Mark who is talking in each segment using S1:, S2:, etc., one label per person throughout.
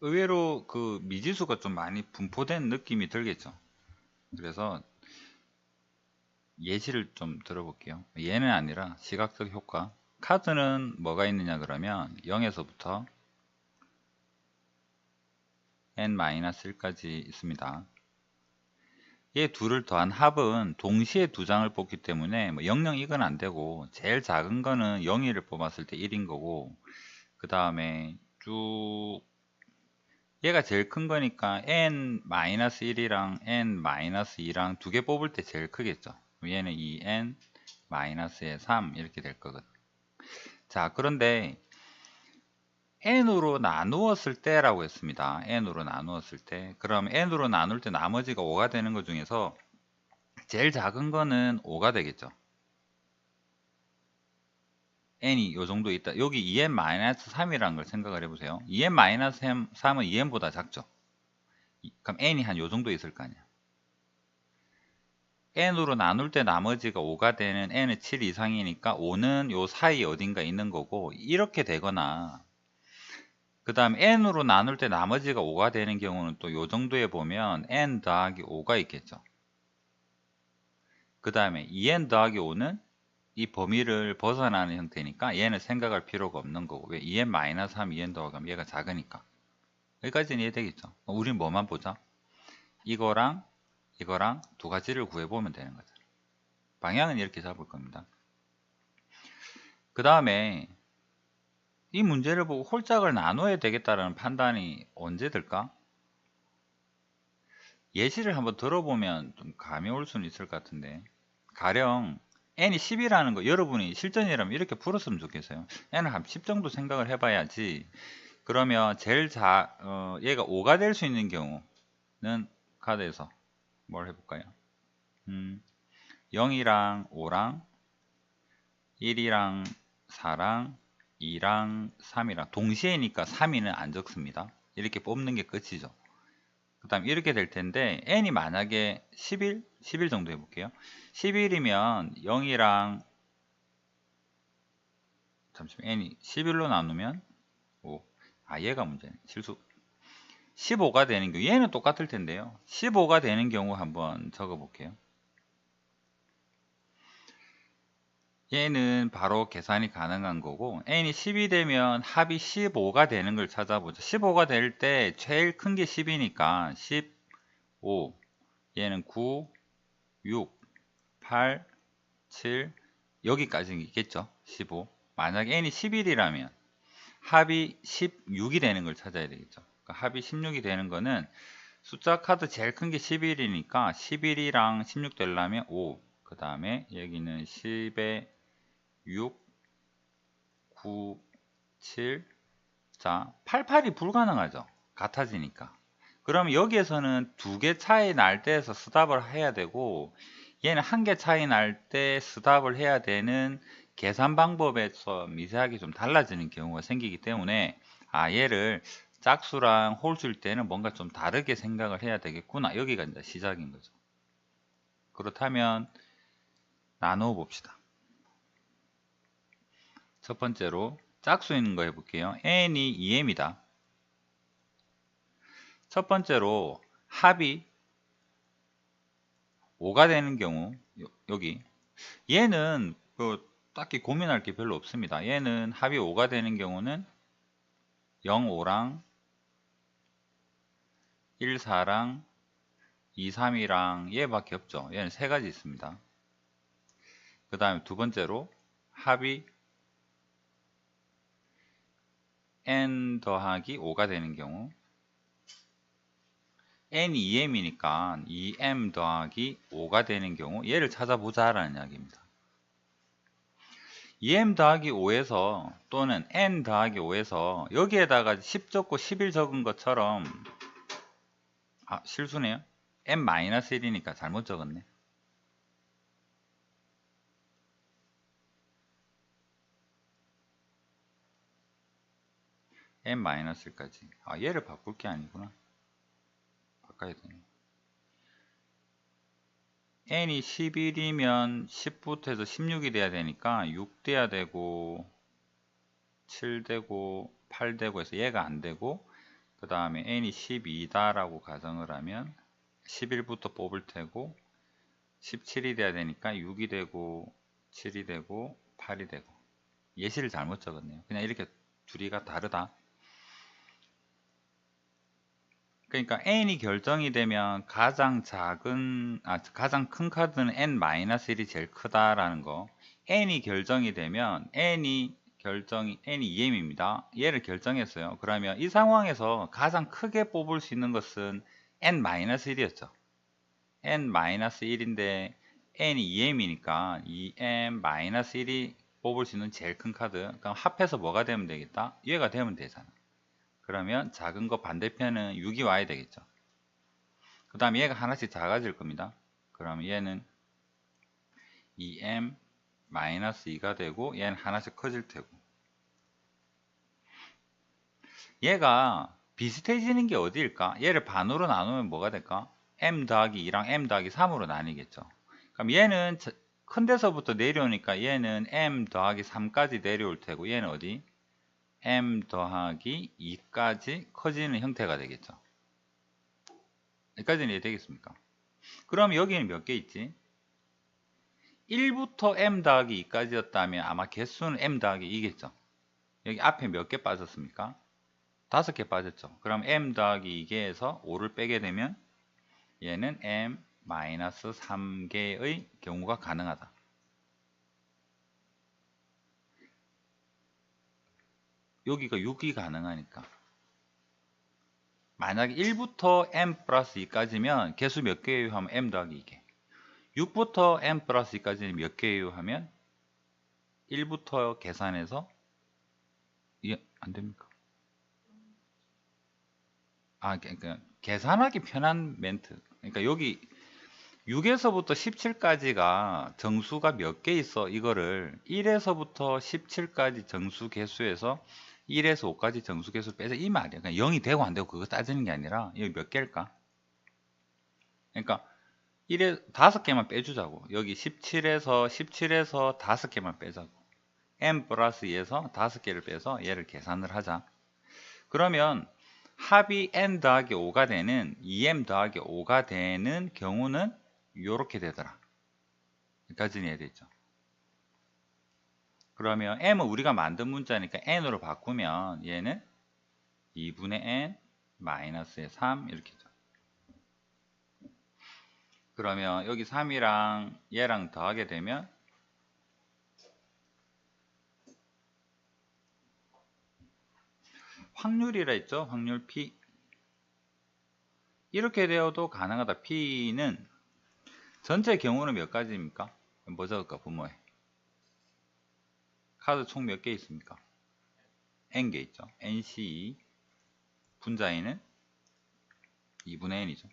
S1: 의외로 그 미지수가 좀 많이 분포된 느낌이 들겠죠. 그래서 예시를 좀 들어볼게요. 얘는 아니라 시각적 효과. 카드는 뭐가 있느냐 그러면 0에서부터 n-1까지 있습니다. 얘 둘을 더한 합은 동시에 두 장을 뽑기 때문에 뭐 00 이건 안 되고, 제일 작은 거는 0일을 뽑았을 때 1인 거고, 그 다음에 쭉 얘가 제일 큰 거니까 n-1이랑 n-2랑 두 개 뽑을 때 제일 크겠죠. 얘는 2n-의 3 이렇게 될 거거든. 자, 그런데 n으로 나누었을 때라고 했습니다. n으로 나누었을 때. 그럼 n으로 나눌 때 나머지가 5가 되는 것 중에서 제일 작은 거는 5가 되겠죠. n이 요 정도 있다. 여기 2n-3이라는 걸 생각을 해보세요. 2n-3은 2n보다 작죠. 그럼 n이 한 요 정도 있을 거 아니야. n으로 나눌 때 나머지가 5가 되는 n은 7 이상이니까 5는 요 사이 어딘가 있는 거고, 이렇게 되거나 그 다음 n으로 나눌 때 나머지가 5가 되는 경우는 또 요 정도에 보면 n 더하기 5가 있겠죠. 그 다음에 2n 더하기 5는 이 범위를 벗어나는 형태니까 얘는 생각할 필요가 없는 거고, 왜 2n-3 2n 더하면 얘가 작으니까. 여기까지는 이해되겠죠. 우린 뭐만 보자? 이거랑 이거랑 두 가지를 구해보면 되는 거죠. 방향은 이렇게 잡을 겁니다. 그 다음에 이 문제를 보고 홀짝을 나눠야 되겠다는 판단이 언제 들까? 예시를 한번 들어보면 좀 감이 올 수는 있을 것 같은데, 가령 n이 10이라는 거 여러분이 실전이라면 이렇게 풀었으면 좋겠어요. n을 한 10 정도 생각을 해봐야지. 그러면 얘가 5가 될 수 있는 경우는 카드에서 뭘 해볼까요? 0이랑 5랑 1이랑 4랑 2랑 3이랑 동시에니까 3위는 안 적습니다. 이렇게 뽑는 게 끝이죠. 그 다음 이렇게 될 텐데, n이 만약에 11 정도 해볼게요. 11이면 0이랑 잠시만, n이 11로 나누면 5. 얘가 문제네. 실수. 15가 되는 경우, 얘는 똑같을 텐데요. 15가 되는 경우 한번 적어 볼게요. 얘는 바로 계산이 가능한 거고, n이 10이 되면 합이 15가 되는 걸 찾아보죠. 15가 될 때 제일 큰 게 10이니까 15, 얘는 9, 6, 8, 7, 여기까지 있겠죠. 15. 만약에 n이 11이라면 합이 16이 되는 걸 찾아야 되겠죠. 그러니까 합이 16이 되는 거는 숫자 카드 제일 큰 게 11이니까 11이랑 16 되려면 5, 그 다음에 여기는 10에 6, 9, 7, 자 88이 불가능하죠. 같아지니까. 그럼 여기에서는 두 개 차이 날 때에서 스탑을 해야 되고, 얘는 한 개 차이 날 때 스탑을 해야 되는 계산 방법에서 미세하게 좀 달라지는 경우가 생기기 때문에, 얘를 짝수랑 홀수일 때는 뭔가 좀 다르게 생각을 해야 되겠구나. 여기가 이제 시작인 거죠. 그렇다면 나누어 봅시다. 첫 번째로 짝수 있는 거 해볼게요. n이 2m이다. 첫 번째로 합이 5가 되는 경우, 여기 얘는 딱히 고민할 게 별로 없습니다. 얘는 합이 5가 되는 경우는 0, 5랑 1, 4랑 2, 3이랑 얘밖에 없죠. 얘는 세 가지 있습니다. 그 다음에 두 번째로 합이 n 더하기 5가 되는 경우, n이 2m이니까 2m 더하기 5가 되는 경우, 얘를 찾아보자 라는 이야기입니다. 2m 더하기 5에서 또는 n 더하기 5에서 여기에다가 10 적고 11 적은 것처럼, 실수네요. n-1이니까 잘못 적었네. n-1까지. 얘를 바꿀 게 아니구나. 바꿔야 되네. n이 11이면 10부터 해서 16이 돼야 되니까 6 돼야 되고 7 되고 8 되고 해서 얘가 안 되고, 그 다음에 n이 12다 라고 가정을 하면 11부터 뽑을 테고 17이 돼야 되니까 6이 되고 7이 되고 8이 되고, 예시를 잘못 적었네요. 그냥 이렇게 둘이가 다르다. 그러니까 n이 결정이 되면 가장 가장 큰 카드는 n-1이 제일 크다라는 거. n이 결정이 되면 n이 2m입니다. 얘를 결정했어요. 그러면 이 상황에서 가장 크게 뽑을 수 있는 것은 n-1이었죠. n-1인데 n이 2m이니까 2m-1이 뽑을 수 있는 제일 큰 카드. 그럼 합해서 뭐가 되면 되겠다? 얘가 되면 되잖아. 그러면 작은 거 반대편은 6이 와야 되겠죠. 그 다음에 얘가 하나씩 작아질 겁니다. 그러면 얘는 2m-2가 되고 얘는 하나씩 커질 테고, 얘가 비슷해지는 게 어디일까? 얘를 반으로 나누면 뭐가 될까? m 더하기 2랑 m 더하기 3으로 나뉘겠죠. 그럼 얘는 큰 데서부터 내려오니까 얘는 m 더하기 3까지 내려올 테고, 얘는 어디? m 더하기 2까지 커지는 형태가 되겠죠. 여기까지는 이해되겠습니까? 그럼 여기는 몇 개 있지? 1부터 m 더하기 2까지였다면 아마 개수는 m 더하기 2겠죠. 여기 앞에 몇 개 빠졌습니까? 5개 빠졌죠. 그럼 m 더하기 2개에서 5를 빼게 되면 얘는 m-3개의 경우가 가능하다. 여기가 6이 가능하니까. 만약에 1부터 m 플러스 2까지면 개수 몇 개예요 하면 m 더하기 2개. 6부터 m 플러스 2까지는 몇 개예요 하면 1부터 계산해서 이게 안 됩니까? 그러니까 계산하기 편한 멘트. 그러니까 여기 6에서부터 17까지가 정수가 몇 개 있어. 이거를 1에서부터 17까지 정수 개수에서 1에서 5까지 정수 개수 빼자 이 말이야. 그러니까 0이 되고 안 되고 그거 따지는 게 아니라 여기 몇 개일까? 그러니까 1에 5개만 빼주자고. 여기 17에서 5개만 빼자고. m 플러스 2에서 5개를 빼서 얘를 계산을 하자. 그러면 합이 n 더하기 5가 되는 2m 더하기 5가 되는 경우는 이렇게 되더라. 여기까지는 이해되죠. 그러면 m은 우리가 만든 문자니까 n으로 바꾸면 얘는 2분의 n 마이너스의 3 이렇게죠. 그러면 여기 3이랑 얘랑 더하게 되면 확률이라 했죠. 확률 p. 이렇게 되어도 가능하다. p는 전체 경우는 몇 가지입니까? 뭐 적을까? 분모에 카드 총 몇 개 있습니까? n개 있죠. nc 분자에는 2분의 n이죠.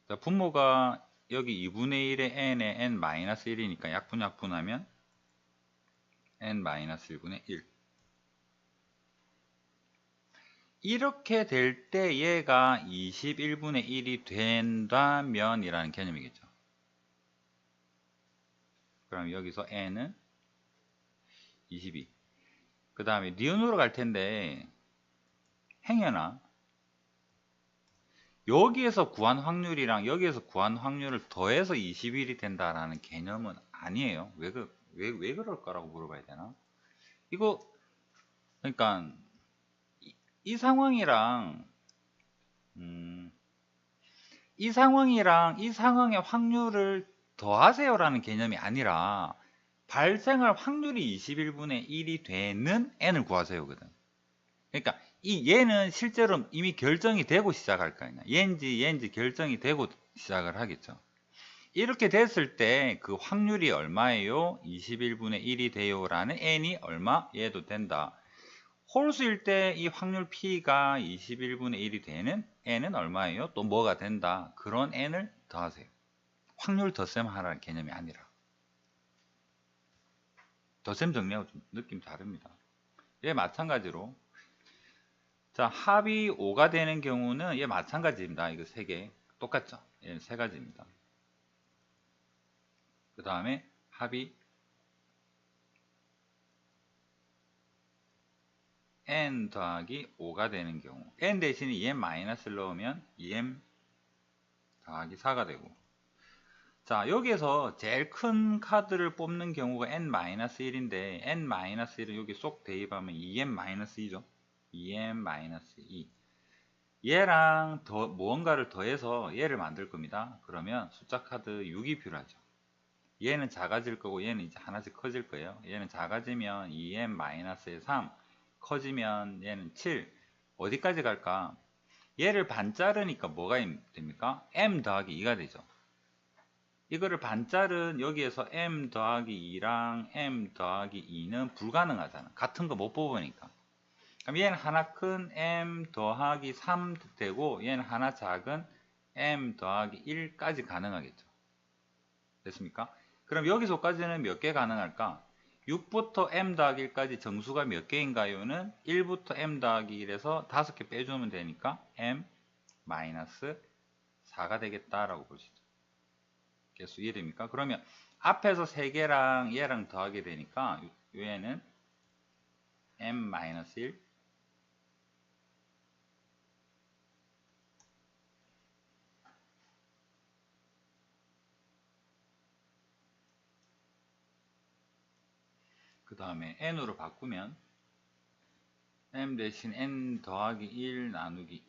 S1: 자, 분모가 여기 2분의 1에 n에 n-1이니까 약분하면 n-1분의 1. 이렇게 될 때 얘가 21분의 1이 된다면 이라는 개념이겠죠. 그럼 여기서 n은 22. 그 다음에 니은으로 갈 텐데 행여나 여기에서 구한 확률이랑 여기에서 구한 확률을 더해서 21이 된다라는 개념은 아니에요. 왜 그럴까라고 물어봐야 되나? 이거 그러니까 이 상황이랑 이 상황의 확률을 더하세요라는 개념이 아니라 발생할 확률이 21분의 1이 되는 n을 구하세요거든. 그러니까 얘는 실제로 이미 결정이 되고 시작할 거 아니야. 얘인지 결정이 되고 시작을 하겠죠. 이렇게 됐을 때 그 확률이 얼마예요? 21분의 1이 돼요 라는 n이 얼마? 얘도 된다. 홀수일 때 이 확률 p가 21분의 1이 되는 n은 얼마예요? 또 뭐가 된다. 그런 n을 더하세요. 확률 덧셈 하라는 개념이 아니라. 덧셈 정리하고 좀 느낌 다릅니다. 얘 마찬가지로 자, 합이 5가 되는 경우는 얘 마찬가지입니다. 이거 3개 똑같죠? 얘는 3가지입니다. 그 다음에 합이 n 더하기 5가 되는 경우, n 대신에 2n 마이너스를 넣으면 2n 더하기 4가 되고, 자, 여기에서 제일 큰 카드를 뽑는 경우가 n-1인데 n-1을 여기 쏙 대입하면 2n-2죠. 2n-2. 얘랑 더 무언가를 더해서 얘를 만들 겁니다. 그러면 숫자 카드 6이 필요하죠. 얘는 작아질 거고 얘는 이제 하나씩 커질 거예요. 얘는 작아지면 2n-의 3, 커지면 얘는 7. 어디까지 갈까? 얘를 반 자르니까 뭐가 됩니까? m 더하기 2가 되죠. 이거를 반 자른 여기에서 m 더하기 2랑 m 더하기 2는 불가능하잖아. 같은 거 못 뽑으니까. 그럼 얘는 하나 큰 m 더하기 3 되고 얘는 하나 작은 m 더하기 1까지 가능하겠죠. 됐습니까? 그럼 여기서까지는 몇 개 가능할까? 6부터 m 더하기 1까지 정수가 몇 개인가요?는 1부터 m 더하기 1에서 5개 빼주면 되니까 m 마이너스 4가 되겠다라고 보시죠. 개수 이해됩니까? 그러면 앞에서 3개랑 얘랑 더하게 되니까 얘는 m-1, 그 다음에 n으로 바꾸면 m 대신 n 더하기 1 나누기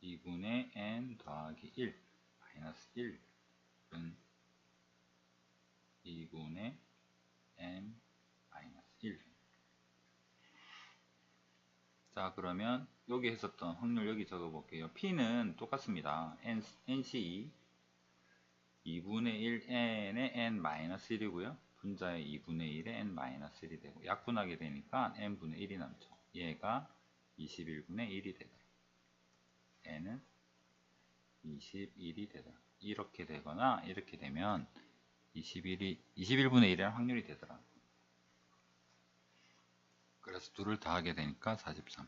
S1: 2분의 n 더하기 1 마이너스 1은 2분의 n 마이너스 1. 자, 그러면 여기 했었던 확률 여기 적어 볼게요. p는 똑같습니다. nc 2분의 1n의 n-1이고요. 분자의 2분의 1의 n-1이 되고 약분하게 되니까 n분의 1이 남죠. 얘가 21분의 1이 되더라. n은 21이 되더라. 이렇게 되거나 이렇게 되면 21분의 1이라는 확률이 되더라. 그래서 둘을 더하게 되니까 43.